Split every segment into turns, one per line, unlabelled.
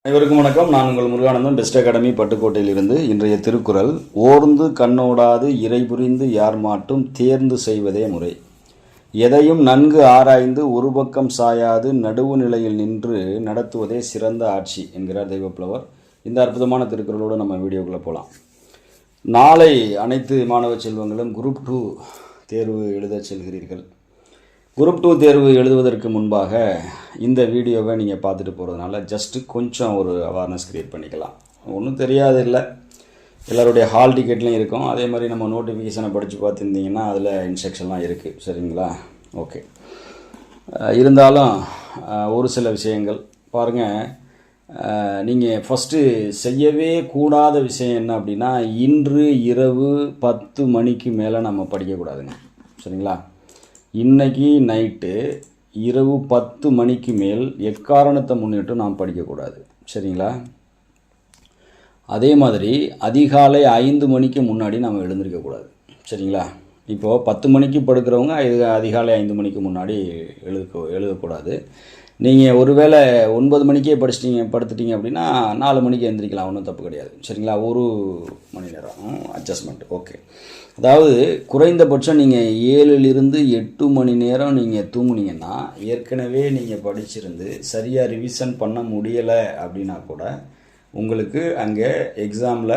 அனைவருக்கும் வணக்கம். நான் உங்கள் முருகானந்தம், பெஸ்ட் அகாடமி பட்டுக்கோட்டையிலிருந்து. இன்றைய திருக்குறள்: ஓர்ந்து கண்ணோடாது இறை புரிந்து யார் மாட்டும் தேர்ந்து செய்வதே முறை. எதையும் நன்கு ஆராய்ந்து ஒரு பக்கம் சாயாது நடுவு நிலையில் நின்று நடத்துவதே சிறந்த ஆட்சி என்கிறார் தெய்வப்புலவர். இந்த அற்புதமான திருக்குறளோடு நம்ம வீடியோக்குள்ளே போகலாம். நாளை அனைத்து மாணவ செல்வங்களும் குரூப் 2 தேர்வு எழுத செல்கிறீர்கள். குரூப் 2 தேர்வு எழுதுவதற்கு முன்பாக இந்த வீடியோவை நீங்கள் பார்த்துட்டு போகிறதுனால ஜஸ்ட்டு கொஞ்சம் ஒரு அவேர்னஸ் க்ரியேட் பண்ணிக்கலாம். ஒன்றும் தெரியாது இல்லை, எல்லோருடைய ஹால் டிக்கெட்லையும் இருக்கும். அதே மாதிரி நம்ம நோட்டிஃபிகேஷனை படித்து பார்த்துருந்தீங்கன்னா அதில் இன்ஸ்ட்ரக்ஷன்லாம் இருக்குது. சரிங்களா? ஓகே. இருந்தாலும் ஒரு சில விஷயங்கள் பாருங்கள். நீங்கள் ஃபஸ்ட்டு செய்யவே கூடாத விஷயம் என்ன அப்படின்னா, இன்று இரவு 10 மணிக்கு மேலே நம்ம படிக்கக்கூடாதுங்க. சரிங்களா? இன்றைக்கி நைட்டு இரவு 10 மணிக்கு மேல் எக்காரணத்தை முன்னிட்டு நாம் படிக்கக்கூடாது. சரிங்களா? அதே மாதிரி அதிகாலை 5 மணிக்கு முன்னாடி நம்ம எழுந்திருக்கக்கூடாது. சரிங்களா? இப்போது 10 மணிக்கு படுக்கிறவங்க அதிகாலை 5 மணிக்கு முன்னாடி எழுதக்கூடாது. நீங்கள் ஒருவேளை 9 மணிக்கே படுத்துட்டீங்க அப்படின்னா 4 மணிக்கு எழுந்திரிக்கலாம், ஒன்றும் தப்பு கிடையாது. சரிங்களா? 1 மணி நேரம் அட்ஜஸ்ட்மெண்ட். ஓகே. அதாவது குறைந்தபட்சம் நீங்கள் 7லிருந்து 8 மணி நேரம் நீங்கள் தூங்குனீங்கன்னா, ஏற்கனவே நீங்கள் படிச்சிருந்து சரியாக ரிவிஷன் பண்ண முடியலை அப்படின்னா கூட உங்களுக்கு அங்கே எக்ஸாமில்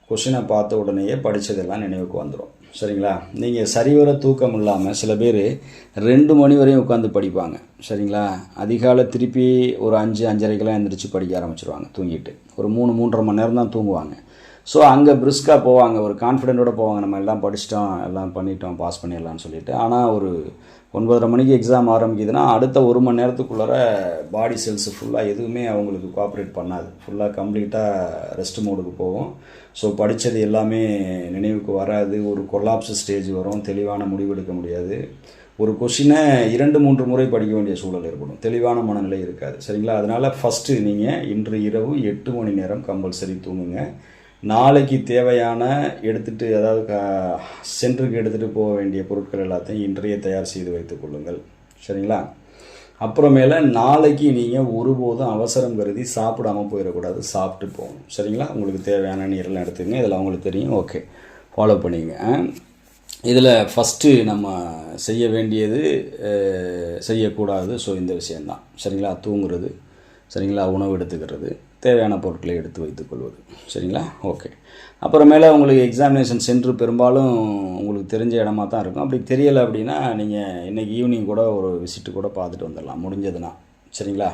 கொஷினை பார்த்த உடனேயே படித்ததெல்லாம் நினைவுக்கு வந்துடும். சரிங்களா? நீங்கள் சரிவர தூக்கம் இல்லாமல் சில பேர் 2 மணி வரையும் உட்காந்து படிப்பாங்க. சரிங்களா? அதிகாலை திருப்பி ஒரு 5-5:30 எழுந்திரிச்சு படிக்க ஆரம்பிச்சிருவாங்க தூங்கிட்டு. ஒரு 3-3.5 மணி நேரம் தான் தூங்குவாங்க. ஸோ அங்கே பிரிஸ்காக போவாங்க, ஒரு கான்ஃபிடென்ட்டோடு போவாங்க, நம்ம எல்லாம் படிச்சிட்டோம், எல்லாம் பண்ணிட்டோம், பாஸ் பண்ணிடலாம்னு சொல்லிட்டு. ஆனால் ஒரு 9:30 மணிக்கு எக்ஸாம் ஆரம்பிக்குதுன்னா அடுத்த 1 மணி நேரத்துக்குள்ளார பாடி செல்ஸ் ஃபுல்லாக எதுவுமே அவங்களுக்கு கோஆப்ரேட் பண்ணாது. ஃபுல்லாக கம்ப்ளீட்டாக ரெஸ்ட் மோடுக்கு போகும். ஸோ படித்தது எல்லாமே நினைவுக்கு வராது. ஒரு கொலாப்ஸ் ஸ்டேஜ் வரும். தெளிவான முடிவெடுக்க முடியாது. ஒரு கொஷினை 2-3 முறை படிக்க வேண்டிய சூழல் ஏற்படும். தெளிவான மனநிலை இருக்காது. சரிங்களா? அதனால் ஃபஸ்ட்டு நீங்கள் இன்று இரவு 8 மணி நேரம் கம்பல்சரி தூங்குங்க. நாளைக்கு தேவையான எடுத்துகிட்டு, அதாவது சென்டருக்கு எடுத்துகிட்டு போக வேண்டிய பொருட்கள் எல்லாத்தையும் இன்றைய தயார் செய்து வைத்துக் கொள்ளுங்கள். சரிங்களா? அப்புறமேல நாளைக்கு நீங்கள் ஒருபோதும் அவசரம் கருதி சாப்பிடாமல் போயிடக்கூடாது, சாப்பிட்டு போகணும். சரிங்களா? உங்களுக்கு தேவையான நீரெல்லாம் எடுத்துங்க. இதில் அவங்களுக்கு தெரியும். ஓகே, ஃபாலோ பண்ணிங்க. இதில் ஃபஸ்ட்டு நம்ம செய்ய வேண்டியது, செய்யக்கூடாது ஸோ இந்த விஷயந்தான். சரிங்களா? தூங்குறது. சரிங்களா? உணவு எடுத்துக்கிறது, தேவையான பொருட்களை எடுத்து வைத்துக்கொள்வது. சரிங்களா? ஓகே. அப்புறமேல உங்களுக்கு எக்ஸாமினேஷன் சென்டர் பெரும்பாலும் உங்களுக்கு தெரிஞ்ச இடமா தான் இருக்கும். அப்படி தெரியலை அப்படின்னா நீங்கள் இன்றைக்கி ஈவினிங் கூட ஒரு விசிட்டு கூட பார்த்துட்டு வந்துடலாம் முடிஞ்சதுன்னா. சரிங்களா?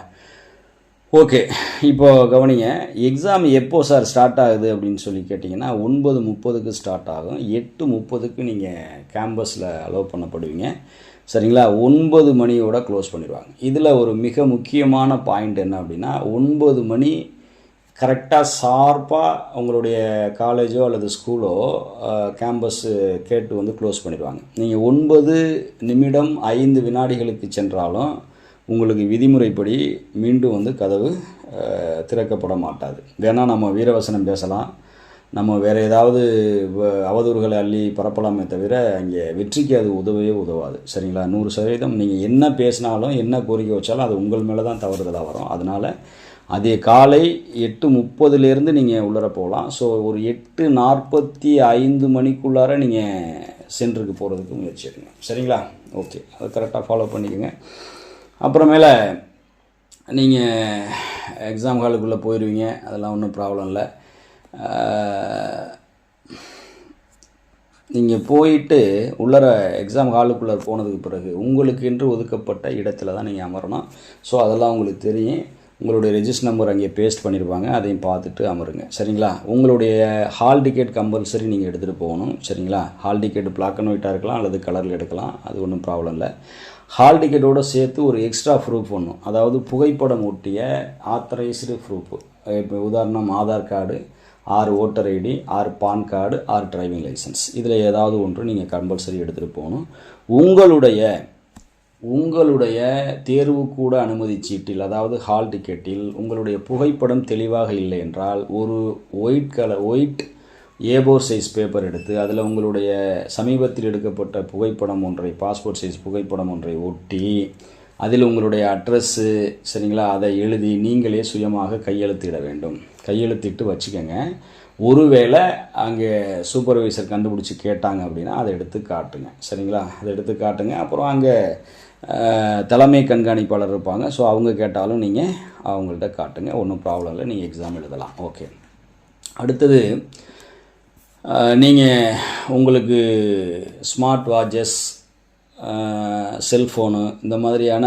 ஓகே. இப்போது கவனிங்க. எக்ஸாம் எப்போ சார் ஸ்டார்ட் ஆகுது அப்படின்னு சொல்லி கேட்டிங்கன்னா 9:30க்கு ஸ்டார்ட் ஆகும். 8:30க்கு நீங்கள் கேம்பஸில் அலோவ் பண்ணப்படுவீங்க. சரிங்களா? 9 மணியோட க்ளோஸ் பண்ணிடுவாங்க. இதில் ஒரு மிக முக்கியமான பாயிண்ட் என்ன அப்படின்னா, 9 மணி கரெக்டாக ஷார்ப்பாக உங்களுடைய காலேஜோ அல்லது ஸ்கூலோ கேம்பஸ்ஸு கேட்டு வந்து க்ளோஸ் பண்ணிடுவாங்க. நீங்கள் 9 நிமிடம் 5 வினாடிகளுக்கு சென்றாலும் உங்களுக்கு விதிமுறைப்படி மீண்டும் வந்து கதவு திறக்கப்பட மாட்டாது. வேணால் நம்ம வீரவசனம் பேசலாம், நம்ம வேறு ஏதாவது அவதூறுகளை அள்ளி பரப்பலாமே தவிர அங்கே வெற்றிக்கு அது உதவவே உதவாது. சரிங்களா? 100% நீங்கள் என்ன பேசினாலும் என்ன கோரிக்கை வச்சாலும் அது உங்கள் மேலே தான் தவறுதலாக வரும். அதனால் அதே காலை 8:30லேருந்து நீங்கள் உள்ளர போகலாம். ஸோ ஒரு 8:45 மணிக்குள்ளார நீங்கள் சென்டருக்கு போகிறதுக்கு முயற்சி எடுங்க. சரிங்களா? ஓகே, அதை கரெக்டாக ஃபாலோ பண்ணிக்கோங்க. அப்புறமேல நீங்கள் எக்ஸாம் ஹாலுக்குள்ளே போயிடுவீங்க. அதெல்லாம் ஒன்றும் ப்ராப்ளம் இல்லை. நீங்கள் போயிட்டு உள்ளர எக்ஸாம் ஹாலுக்குள்ளே போனதுக்கு பிறகு உங்களுக்கு என்று ஒதுக்கப்பட்ட இடத்துல தான் நீங்கள் அமரணும். ஸோ அதெல்லாம் உங்களுக்கு தெரியும். உங்களுடைய ரெஜிஸ்டர் நம்பர் அங்கே பேஸ்ட் பண்ணியிருப்பாங்க, அதையும் பார்த்துட்டு அமருங்க. சரிங்களா? உங்களுடைய ஹால் டிக்கெட் கம்பல்சரி நீங்கள் எடுத்துகிட்டு போகணும். சரிங்களா? ஹால் டிக்கெட் பிளாக் அண்ட் ஒயிட்டாக இருக்கலாம் அல்லது கலரில் எடுக்கலாம், அது ஒன்றும் ப்ராப்ளம் இல்லை. ஹால் டிக்கெட்டோடு சேர்த்து ஒரு எக்ஸ்ட்ரா ப்ரூஃப் ஒன்று, அதாவது புகைப்படம் ஒட்டிய ஆத்தரைஸ்டு ப்ரூஃப். இப்போ உதாரணம் Aadhaar card, 6 voter ID, 6 PAN card, 6 driving licence. இதில் ஏதாவது ஒன்று நீங்கள் கம்பல்சரி எடுத்துகிட்டு போகணும். உங்களுடைய தேர்வுக்கூட அனுமதி சீட்டில், அதாவது ஹால் டிக்கெட்டில் உங்களுடைய புகைப்படம் தெளிவாக இல்லை என்றால் ஒரு ஒயிட் A4 சைஸ் பேப்பர் எடுத்து அதில் உங்களுடைய சமீபத்தில் எடுக்கப்பட்ட புகைப்படம் ஒன்றை, பாஸ்போர்ட் சைஸ் புகைப்படம் ஒன்றை ஒட்டி அதில் உங்களுடைய அட்ரஸ்ஸு சரிங்களா, அதை எழுதி நீங்களே சுயமாக கையெழுத்திட வேண்டும். கையெழுத்திட்டு வச்சுக்கோங்க. ஒருவேளை அங்கே சூப்பர்வைசர் கண்டுபிடிச்சி கேட்டாங்க அப்படின்னா அதை எடுத்து காட்டுங்க. சரிங்களா, அதை எடுத்து காட்டுங்க. அப்புறம் அங்கே தலைமை கண்காணிப்பாளர் இருப்பாங்க. ஸோ அவங்க கேட்டாலும் நீங்கள் அவங்கள்ட்ட காட்டுங்க. ஒன்றும் ப்ராப்ளம் இல்லை, நீங்கள் எக்ஸாம் எழுதலாம். ஓகே. அடுத்தது நீங்கள் உங்களுக்கு ஸ்மார்ட் வாட்சஸ், செல்ஃபோனு, இந்த மாதிரியான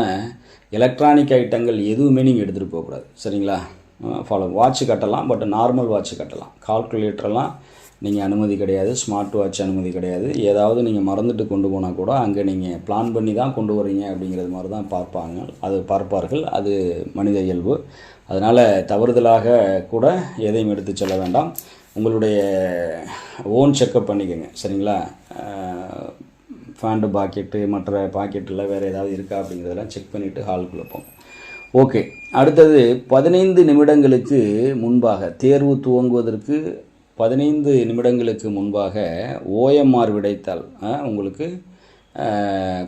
எலக்ட்ரானிக் ஐட்டங்கள் எதுவுமே நீங்கள் எடுத்துகிட்டு போகக்கூடாது. சரிங்களா, ஃபாலோ. வாட்ச் கட்டலாம், பட் நார்மல் வாட்ச் கட்டலாம். கால்குலேட்டரெல்லாம் நீங்கள் அனுமதி கிடையாது. ஸ்மார்ட் வாட்ச் அனுமதி கிடையாது. ஏதாவது நீங்கள் மறந்துட்டு கொண்டு போனால் கூட அங்கே நீங்கள் பிளான் பண்ணி தான் கொண்டு வரீங்க அப்படிங்கிறது மாதிரி தான் பார்ப்பார்கள். அது மனித இயல்பு. அதனால் தவறுதலாக கூட எதையும் எடுத்து செல்ல வேண்டாம். உங்களுடைய ஓன் செக்கப் பண்ணிக்கோங்க. சரிங்களா, ஃபேண்டு பாக்கெட்டு, மற்ற பாக்கெட்டில் வேறு ஏதாவது இருக்கா அப்படிங்கிறதெல்லாம் செக் பண்ணிவிட்டு ஹாலுக்குள்ளே போங்க. ஓகே. அடுத்தது 15 நிமிடங்களுக்கு முன்பாக, தேர்வு துவங்குவதற்கு 15 நிமிடங்களுக்கு முன்பாக OMR விடைத்தாள் உங்களுக்கு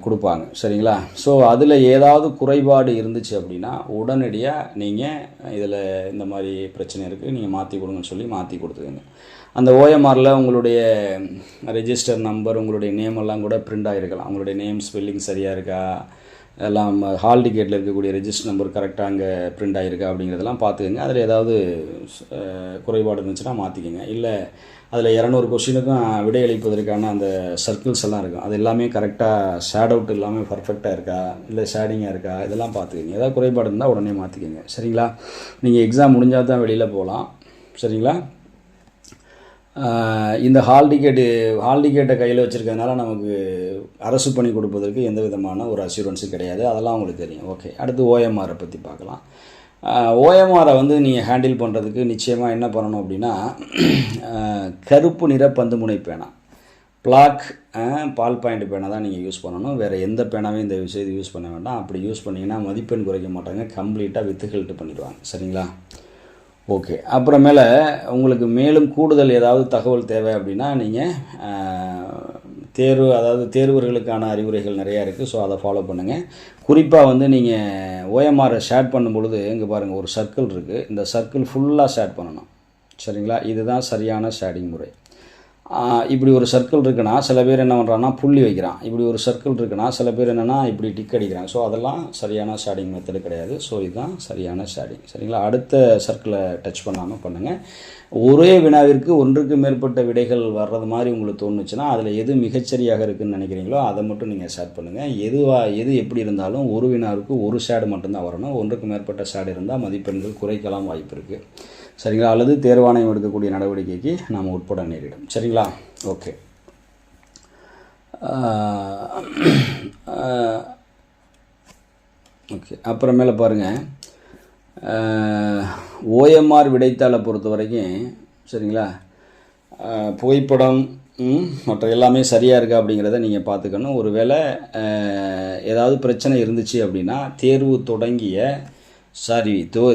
கொடுப்பாங்க. சரிங்களா, ஸோ அதில் ஏதாவது குறைபாடு இருந்துச்சு அப்படின்னா உடனடியாக நீங்கள் இதில் இந்த மாதிரி பிரச்சனை இருக்குது, நீங்கள் மாற்றி கொடுங்கன்னு சொல்லி மாற்றி கொடுத்துக்கோங்க. அந்த OMRல உங்களுடைய ரெஜிஸ்டர் நம்பர், உங்களுடைய நேம் எல்லாம் கூட பிரிண்ட் ஆகிருக்கலாம். உங்களுடைய நேம் ஸ்பெல்லிங் சரியாக இருக்கா, எல்லாம் ஹால் டிக்கெட்டில் இருக்கக்கூடிய ரெஜிஸ்டர் நம்பர் கரெக்டாக அங்கே பிரிண்ட் ஆகிருக்கா அப்படிங்கிறதெல்லாம் பார்த்துக்கோங்க. அதில் ஏதாவது குறைபாடு இருந்துச்சுன்னா மாற்றிக்கோங்க. இல்லை அதில் 200 கொஸ்டினுக்கும் விடையளிப்பதற்கான அந்த சர்க்கிள்ஸ் எல்லாம் இருக்கும், அது எல்லாமே கரெக்டாக ஷேட் அவுட் எல்லாமே பர்ஃபெக்டாக இருக்கா, இல்லை ஷேடிங்காக இருக்கா, இதெல்லாம் பார்த்துக்கோங்க. ஏதாவது குறைபாடு இருந்தால் உடனே மாற்றிக்கோங்க. சரிங்களா, நீங்கள் எக்ஸாம் முடிஞ்சால் தான் வெளியில் போகலாம். சரிங்களா, இந்த ஹால் டிக்கெட்டை கையில் வச்சுருக்கிறதுனால நமக்கு அரசு பணி கொடுப்பதற்கு எந்த விதமான ஒரு அஷூரன்ஸும் கிடையாது. அதெல்லாம் உங்களுக்கு தெரியும். ஓகே. அடுத்து OMRை பற்றி பார்க்கலாம். OMRை நீங்கள் ஹேண்டில் பண்ணுறதுக்கு நிச்சயமாக என்ன பண்ணணும் அப்படின்னா, கருப்பு நிற பந்துமுனை பேனா, பிளாக் பால் பாயிண்ட் பேனா தான் நீங்கள் யூஸ் பண்ணணும். வேறு எந்த பேனாவையும் இந்த விஷயத்தை யூஸ் பண்ண வேண்டாம். அப்படி யூஸ் பண்ணிங்கன்னா மதிப்பெண் குறைக்க மாட்டாங்க, கம்ப்ளீட்டாக வித்துகள்ட்டு பண்ணிடுவாங்க. சரிங்களா, ஓகே. அப்புறமேல உங்களுக்கு மேலும் கூடுதல் ஏதாவது தகவல் தேவை அப்படின்னா நீங்கள் தேர்வர்களுக்கான அறிவுரைகள் நிறையா இருக்குது. ஸோ அதை ஃபாலோ பண்ணுங்கள். குறிப்பாக நீங்கள் OMRை ஷேர் பண்ணும்பொழுது இங்கே பாருங்கள், ஒரு சர்க்கிள் இருக்குது. இந்த சர்க்கிள் ஃபுல்லாக ஷேர் பண்ணணும். சரிங்களா, இதுதான் சரியான ஷேடிங் முறை. இப்படி ஒரு சர்க்கிள் இருக்குன்னா சில பேர் என்ன பண்ணுறாங்கன்னா புள்ளி வைக்கிறான். இப்படி ஒரு சர்க்கிள் இருக்குன்னா சில பேர் என்னென்னா இப்படி டிக் அடிக்கிறாங்க. ஸோ அதெல்லாம் சரியான ஷேடிங் மெத்தடு கிடையாது. ஸோ இதுதான் சரியான ஷேடிங். சரிங்களா, அடுத்த சர்க்கிளை டச் பண்ணாமல் பண்ணுங்கள். ஒரே வினாவிற்கு ஒன்றுக்கு மேற்பட்ட விடைகள் வர்றது மாதிரி உங்களுக்கு தோணுச்சுன்னா அதில் எது மிகச்சரியாக இருக்குதுன்னு நினைக்கிறீங்களோ அதை மட்டும் நீங்கள் ஷேர் பண்ணுங்கள். எது எப்படி இருந்தாலும் ஒரு வினாவிற்கு ஒரு ஷேடு மட்டும்தான் வரணும். ஒன்றுக்கு மேற்பட்ட ஷேடு இருந்தால் மதிப்பெண்கள் குறைக்கலாம் வாய்ப்பு இருக்குது. சரிங்களா, அல்லது தேர்வாணையம் எடுக்கக்கூடிய நடவடிக்கைக்கு நாம் உட்பட நேரிடும். சரிங்களா, ஓகே. ஓகே. அப்புறமேல பாருங்கள், OMR விடைத்தாளை பொறுத்த வரைக்கும் சரிங்களா, புகைப்படம் மற்ற எல்லாமே சரியாக இருக்கா அப்படிங்கிறத நீங்கள் பார்த்துக்கணும். ஒருவேளை ஏதாவது பிரச்சனை இருந்துச்சு அப்படின்னா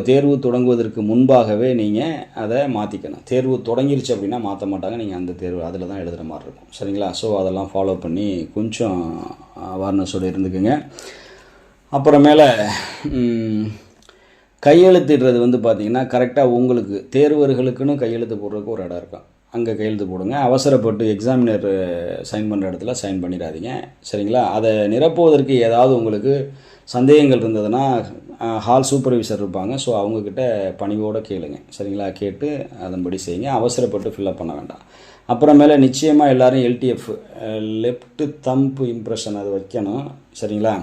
தேர்வு தொடங்குவதற்கு முன்பாகவே நீங்கள் அதை மாற்றிக்கணும். தேர்வு தொடங்கிருச்சு அப்படின்னா மாற்ற மாட்டாங்க. நீங்கள் அந்த தேர்வு அதில் தான் எழுதுகிற மாதிரி இருக்கும். சரிங்களா, ஸோ அதெல்லாம் ஃபாலோ பண்ணி கொஞ்சம் அவேர்னஸோடு இருந்துக்குங்க. அப்புறமேல கையெழுத்திடுறது பார்த்திங்கன்னா கரெக்டாக உங்களுக்கு தேர்வர்களுக்குன்னு கையெழுத்து போடுறதுக்கு ஒரு இடம் இருக்கும், அங்கே கையெழுத்து போடுங்க. அவசரப்பட்டு எக்ஸாமினர் சைன் பண்ணுற இடத்துல சைன் பண்ணிடாதீங்க. சரிங்களா, அதை நிரப்புவதற்கு ஏதாவது உங்களுக்கு சந்தேகங்கள் இருந்ததுன்னா ஹால் சூப்பர்வைசர் இருப்பாங்க. ஸோ அவங்கக்கிட்ட பணிவோடு கேளுங்க. சரிங்களா, கேட்டு அதன்படி செய்யுங்க. அவசரப்பட்டு ஃபில்அப் பண்ண வேண்டாம். அப்புறமேல நிச்சயமாக எல்லோரும் LTF லெஃப்ட் தம்ப் இம்ப்ரெஷன் அது வைக்கணும். சரிங்களா,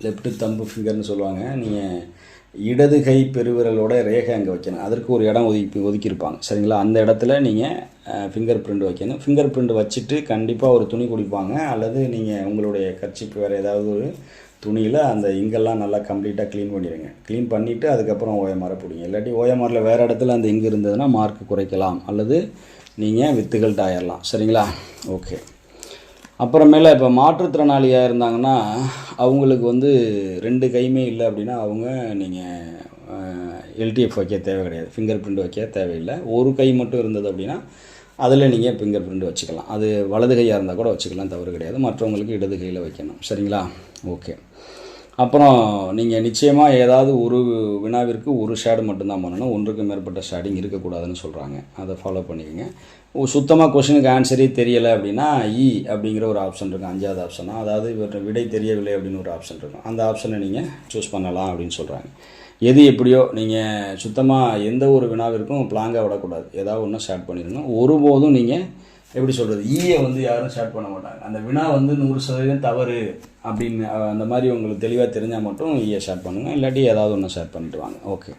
லெஃப்ட் தம்ப் ஃபிங்கர்னு சொல்லுவாங்க. நீங்கள் இடது கை பெருவிரலோட ரேகை அங்கே வைக்கணும். அதற்கு ஒரு இடம் ஒதுக்கியிருப்பாங்க. சரிங்களா, அந்த இடத்துல நீங்கள் ஃபிங்கர் பிரிண்ட் வைக்கணும். ஃபிங்கர் பிரிண்ட் வச்சுட்டு கண்டிப்பாக ஒரு துணி குடிப்பாங்க, அல்லது நீங்கள் உங்களுடைய கர்ச்சீப் வேறு ஏதாவது ஒரு துணியில் அந்த இங்கெல்லாம் நல்லா கம்ப்ளீட்டாக க்ளீன் பண்ணிடுங்க. க்ளீன் பண்ணிவிட்டு அதுக்கப்புறம் OMR பிடிங்க. இல்லாட்டி OMRல வேறு இடத்துல அந்த இங்கு இருந்ததுன்னா மார்க் குறைக்கலாம், அல்லது நீங்கள் வித்துகள்ட்ட ஆயிடலாம். சரிங்களா, ஓகே. அப்புறமேல இப்போ மாற்றுத்திறனாளியாக இருந்தாங்கன்னா அவங்களுக்கு 2 கையுமே இல்லை அப்படின்னா அவங்க நீங்கள் LTF வைக்க தேவை கிடையாது, ஃபிங்கர் பிரிண்ட் வைக்க தேவையில்லை. ஒரு கை மட்டும் இருந்தது அப்படின்னா அதில் நீங்கள் ஃபிங்கர் பிரிண்ட் வச்சுக்கலாம். அது வலது கையாக இருந்தால் கூட வச்சுக்கலாம், தவறு கிடையாது. மற்றவங்களுக்கு இடது கையில் வைக்கணும். சரிங்களா, ஓகே. அப்புறம் நீங்கள் நிச்சயமாக ஏதாவது ஒரு வினாவிற்கு ஒரு ஷேடு மட்டும்தான் பண்ணணும், ஒன்றுக்கு மேற்பட்ட ஷேடிங் இருக்கக்கூடாதுன்னு சொல்கிறாங்க. அதை ஃபாலோ பண்ணிக்கோங்க. சுத்தமாக கொஷினுக்கு ஆன்சரே தெரியலை அப்படின்னா அப்படிங்கிற ஒரு ஆப்ஷன் இருக்கும், 5வது ஆப்ஷனாக, அதாவது விடை தெரியவில்லை அப்படின்னு ஒரு ஆப்ஷன் இருக்கும். அந்த ஆப்ஷனை நீங்கள் சூஸ் பண்ணலாம் அப்படின்னு சொல்கிறாங்க. எது எப்படியோ நீங்கள் சுத்தமாக எந்த ஒரு வினாவிற்கும் பிளாங்காக விடக்கூடாது, ஏதாவது ஒன்று ஸ்டார்ட் பண்ணிடணும். ஒருபோதும் நீங்கள் எப்படி சொல்கிறது, யாரும் ஸ்டார்ட் பண்ண மாட்டாங்க. அந்த வினா 100% தவறு அப்படின்னு அந்த மாதிரி உங்களுக்கு தெளிவாக தெரிஞ்சால் மட்டும் ஸ்டார்ட் பண்ணுங்கள், இல்லாட்டி ஏதாவது ஒன்று ஸ்டார்ட் பண்ணிட்டு வாங்க. ஓகே.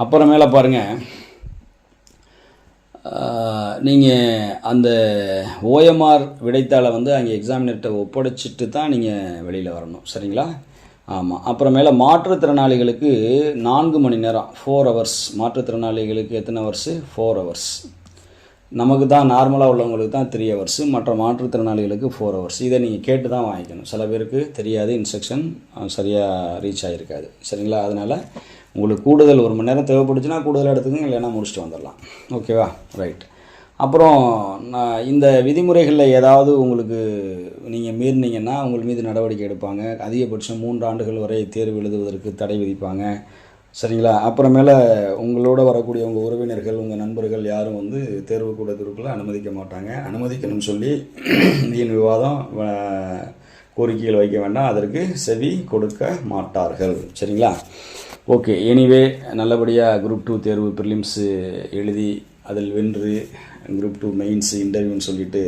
அப்புறமேல பாருங்கள், நீங்கள் அந்த ஓஎம்ஆர் விடைத்தாளை அங்கே எக்ஸாமினர்கிட்ட ஒப்படைச்சிட்டு தான் நீங்கள் வெளியில் வரணும், சரிங்களா? ஆமாம். அப்புறமேல மாற்றுத்திறனாளிகளுக்கு 4 மணி நேரம், 4 ஹவர்ஸ். மாற்றுத்திறனாளிகளுக்கு எத்தனை ஹவர்ஸு? 4 ஹவர்ஸ். நமக்கு தான் நார்மலாக உள்ளவங்களுக்கு தான் 3 ஹவர்ஸு, மற்ற மாற்றுத்திறனாளிகளுக்கு 4 ஹவர்ஸ். இதை நீங்கள் கேட்டு தான் வாங்கிக்கணும். சில பேருக்கு தெரியாது, இன்ஸ்ட்ரக்ஷன் சரியாக ரீச் ஆகிருக்காது, சரிங்களா? அதனால் உங்களுக்கு கூடுதல் 1 மணி நேரம் தேவைப்படுச்சுன்னா கூடுதலாக எடுத்துக்கோங்க, இல்லைன்னா முடிச்சுட்டு வந்துடலாம். ஓகேவா? ரைட். அப்புறம் இந்த விதிமுறைகளில் ஏதாவது உங்களுக்கு நீங்கள் மீறினீங்கன்னா உங்கள் மீது நடவடிக்கை எடுப்பாங்க. அதிகபட்சம் 3 ஆண்டுகள் வரை தேர்வு எழுதுவதற்கு தடை விதிப்பாங்க, சரிங்களா? அப்புறமேல உங்களோட வரக்கூடிய உங்கள் உறவினர்கள், உங்கள் நண்பர்கள் யாரும் தேர்வு கூடத்திற்குள்ளே அனுமதிக்க மாட்டாங்க. அனுமதிக்கணும்னு சொல்லி வீண் விவாதம் கோரிக்கைகள் வைக்க வேண்டாம், அதற்கு செவி கொடுக்க மாட்டார்கள், சரிங்களா? ஓகே. எனிவே நல்லபடியாக குரூப் 2 தேர்வு ப்ரிலிம்ஸு எழுதி அதில் வென்று குரூப் 2 மெயின்ஸ் இன்டர்வியூன்னு சொல்லிட்டு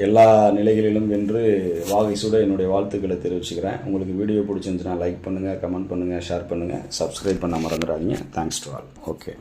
எல்லா நிலைகளிலும் வென்று வாகை சூட என்னுடைய வாழ்த்துக்களை தெரிவிச்சுக்கிறேன். உங்களுக்கு வீடியோ பிடிச்சிருந்துச்சுன்னா லைக் பண்ணுங்கள், கமெண்ட் பண்ணுங்கள், ஷேர் பண்ணுங்கள், சப்ஸ்கிரைப் பண்ண மறந்துடாதீங்க. Thanks to all. ஓகே.